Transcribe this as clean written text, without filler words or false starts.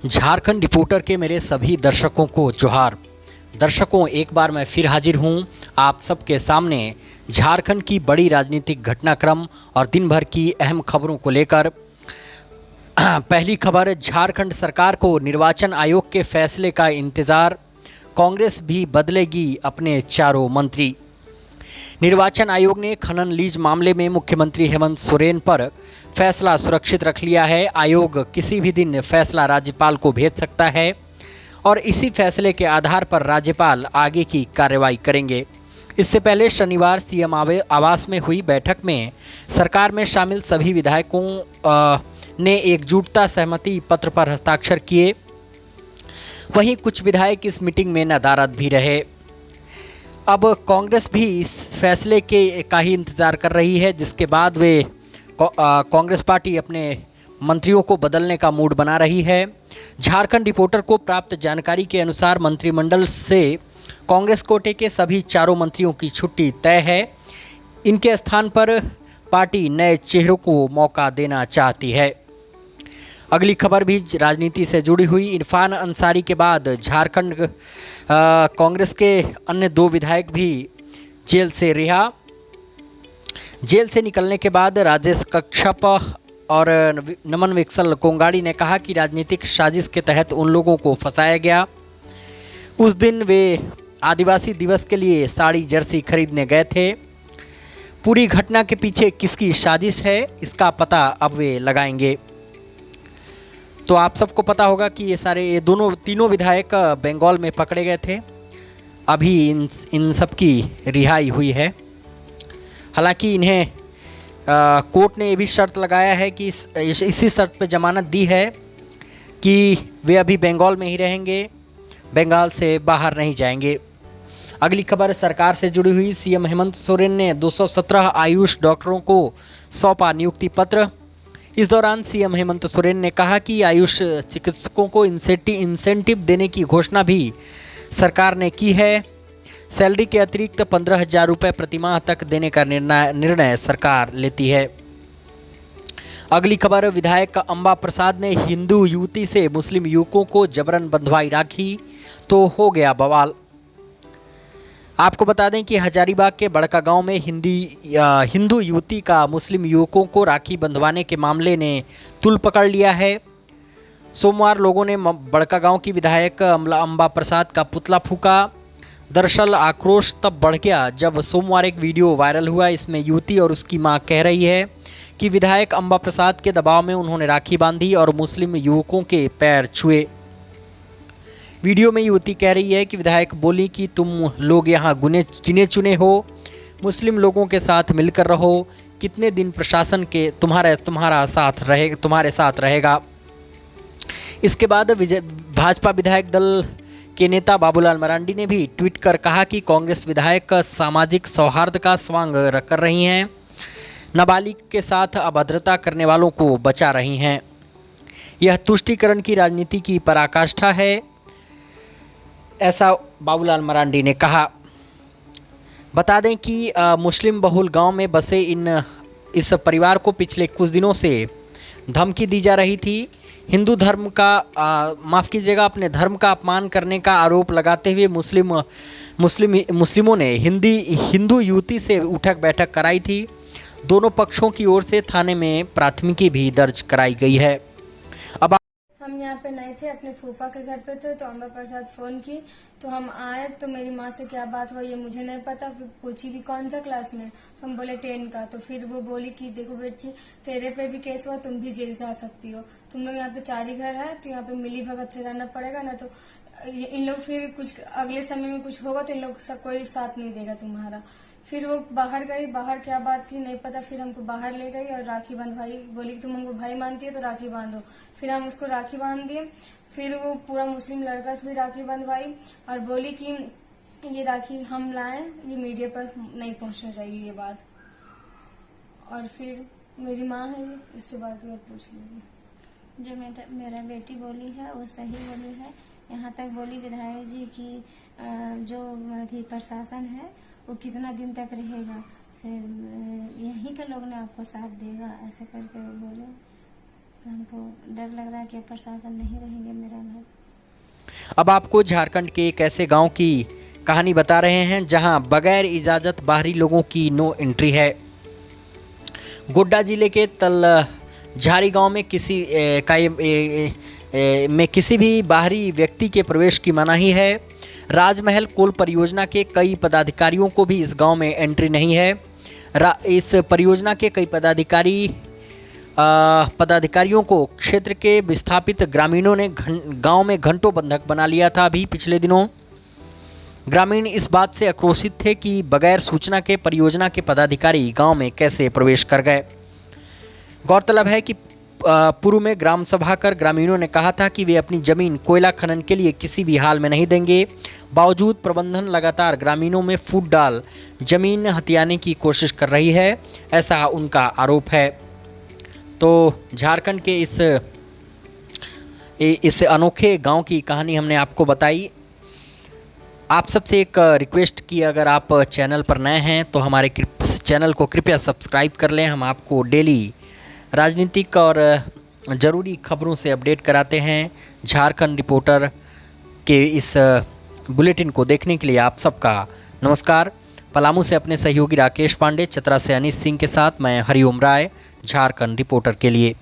Jharkhand reporter के मेरे सभी दर्शकों को जोहार। दर्शकों, एक बार मैं फिर हाजिर हूं आप सबके सामने झारखंड की बड़ी राजनीतिक घटनाक्रम और दिन भर की अहम खबरों को लेकर। पहली खबर, झारखंड सरकार को निर्वाचन आयोग के फैसले का इंतजार, कांग्रेस भी बदलेगी अपने चारों मंत्री। निर्वाचन आयोग ने खनन लीज मामले में मुख्यमंत्री हेमंत सोरेन पर फैसला सुरक्षित रख लिया है। आयोग किसी भी दिन फैसला राज्यपाल को भेज सकता है और इसी फैसले के आधार पर राज्यपाल आगे की कार्रवाई करेंगे। इससे पहले शनिवार सीएम आवास में हुई बैठक में सरकार में शामिल सभी विधायकों ने एकजुटता सहमति पत्र पर हस्ताक्षर किए। वहीं कुछ विधायक इस मीटिंग में नदारद भी रहे। अब कांग्रेस भी इस फैसले का ही इंतज़ार कर रही है, जिसके बाद वे कांग्रेस पार्टी अपने मंत्रियों को बदलने का मूड बना रही है। झारखंड रिपोर्टर को प्राप्त जानकारी के अनुसार मंत्रिमंडल से कांग्रेस कोटे के सभी चारों मंत्रियों की छुट्टी तय है। इनके स्थान पर पार्टी नए चेहरों को मौका देना चाहती है। अगली खबर भी राजनीति से जुड़ी हुई। इरफान अंसारी के बाद झारखंड कांग्रेस के अन्य दो विधायक भी जेल से रिहा। जेल से निकलने के बाद राजेश कश्यप और नमन विकसल कोंगाड़ी ने कहा कि राजनीतिक साजिश के तहत उन लोगों को फंसाया गया। उस दिन वे आदिवासी दिवस के लिए साड़ी जर्सी खरीदने गए थे। पूरी घटना के पीछे किसकी साजिश है, इसका पता अब वे लगाएंगे। तो आप सबको पता होगा कि ये तीनों विधायक बंगाल में पकड़े गए थे। अभी इन सब की रिहाई हुई है। हालांकि इन्हें कोर्ट ने ये भी शर्त लगाया है कि इसी शर्त पे जमानत दी है कि वे अभी बंगाल में ही रहेंगे, बंगाल से बाहर नहीं जाएंगे। अगली खबर सरकार से जुड़ी हुई। सीएम हेमंत सोरेन ने 217 आयुष डॉक्टरों को सौंपा नियुक्ति पत्र। इस दौरान सीएम हेमंत सोरेन ने कहा कि आयुष चिकित्सकों को इंसेंटिव देने की घोषणा भी सरकार ने की है। सैलरी के अतिरिक्त 15,000 रुपये प्रतिमाह तक देने का निर्णय सरकार लेती है। अगली खबर, विधायक अंबा प्रसाद ने हिंदू युवती से मुस्लिम युवकों को जबरन बंधवाई राखी तो हो गया बवाल। आपको बता दें कि हजारीबाग के बड़का गांव में हिंदू युवती का मुस्लिम युवकों को राखी बंधवाने के मामले ने तूल पकड़ लिया है। सोमवार लोगों ने बड़का गांव की विधायक अंबा प्रसाद का पुतला फूंका। दरअसल आक्रोश तब बढ़ गया जब सोमवार एक वीडियो वायरल हुआ। इसमें युवती और उसकी मां कह रही है कि विधायक अंबा प्रसाद के दबाव में उन्होंने राखी बांधी और मुस्लिम युवकों के पैर छुए। वीडियो में युवती कह रही है कि विधायक बोली कि तुम लोग यहाँ गिने चुने हो, मुस्लिम लोगों के साथ मिलकर रहो, कितने दिन प्रशासन के तुम्हारे साथ रहेगा। इसके बाद भाजपा विधायक दल के नेता बाबूलाल मरांडी ने भी ट्वीट कर कहा कि कांग्रेस विधायक सामाजिक सौहार्द का स्वांग कर रही हैं, नाबालिग के साथ अभद्रता करने वालों को बचा रही हैं। यह तुष्टीकरण की राजनीति की पराकाष्ठा है, ऐसा बाबूलाल मरांडी ने कहा। बता दें कि मुस्लिम बहुल गांव में बसे इस परिवार को पिछले कुछ दिनों से धमकी दी जा रही थी। हिंदू धर्म का अपने धर्म का अपमान करने का आरोप लगाते हुए मुस्लिमों ने हिंदू युवती से उठक बैठक कराई थी। दोनों पक्षों की ओर से थाने में प्राथमिकी भी दर्ज कराई गई है। अब हम यहाँ पे नए थे, अपने फूफा के घर पे थे, तो अंबा प्रसाद फोन की तो हम आए। तो मेरी माँ से क्या बात हुई ये मुझे नहीं पता। फिर पूछी कि कौन सा क्लास में, तो हम बोले 10 का। तो फिर वो बोली कि देखो बेटी, तेरे पे भी केस हुआ, तुम भी जेल जा सकती हो। तुम लोग यहाँ पे 4 ही घर है, तो यहाँ पे मिली भगत से रहना पड़ेगा ना। तो इन लोग फिर कुछ अगले समय में कुछ होगा तो इन लोग कोई साथ नहीं देगा तुम्हारा। फिर वो बाहर गई, बाहर क्या बात की नहीं पता। फिर हमको बाहर ले गई और राखी बंधवाई। बोली कि तुम हमको भाई मानती है तो राखी बांधो। फिर हम उसको राखी बांध दिए। फिर वो पूरा मुस्लिम लड़का से भी राखी बंधवाई और बोली कि ये राखी हम लाएं, ये मीडिया पर नहीं पहुंचना चाहिए ये बात। और फिर मेरी माँ है, इससे बात पूछ लीजिए। जो मेरा बेटी बोली है वो सही बोली है। यहाँ तक बोली विधायक जी की जो प्रशासन है वो कितना दिन तक रहेगा, यहीं के लोग ने आपको साथ देगा, ऐसे करके वो बोले। तो हमको डर लग रहा है कि अब प्रशासन नहीं रहेंगे मेरा घर। अब आपको झारखंड के एक ऐसे गांव की कहानी बता रहे हैं जहां बगैर इजाज़त बाहरी लोगों की नो एंट्री है। गोड्डा जिले के झारी गांव में किसी भी बाहरी व्यक्ति के प्रवेश की मनाही है। राजमहल कोल परियोजना के कई पदाधिकारियों को भी इस गांव में एंट्री नहीं है। इस परियोजना के कई पदाधिकारियों को क्षेत्र के विस्थापित ग्रामीणों ने गांव में घंटों बंधक बना लिया था। अभी पिछले दिनों ग्रामीण इस बात से आक्रोशित थे कि बगैर सूचना के परियोजना के पदाधिकारी गांव में कैसे प्रवेश कर गए। गौरतलब है कि पूर्व में ग्राम सभा कर ग्रामीणों ने कहा था कि वे अपनी जमीन कोयला खनन के लिए किसी भी हाल में नहीं देंगे। बावजूद प्रबंधन लगातार ग्रामीणों में फूट डाल जमीन हथियाने की कोशिश कर रही है, ऐसा उनका आरोप है। तो झारखंड के इस अनोखे गांव की कहानी हमने आपको बताई। आप सबसे एक रिक्वेस्ट की, अगर आप चैनल पर नए हैं तो हमारे चैनल को कृपया सब्सक्राइब कर लें। हम आपको डेली राजनीतिक और ज़रूरी खबरों से अपडेट कराते हैं। झारखंड रिपोर्टर के इस बुलेटिन को देखने के लिए आप सबका नमस्कार। पलामू से अपने सहयोगी राकेश पांडे, चतरा से अनीश सिंह के साथ मैं हरिओम राय, झारखंड रिपोर्टर के लिए।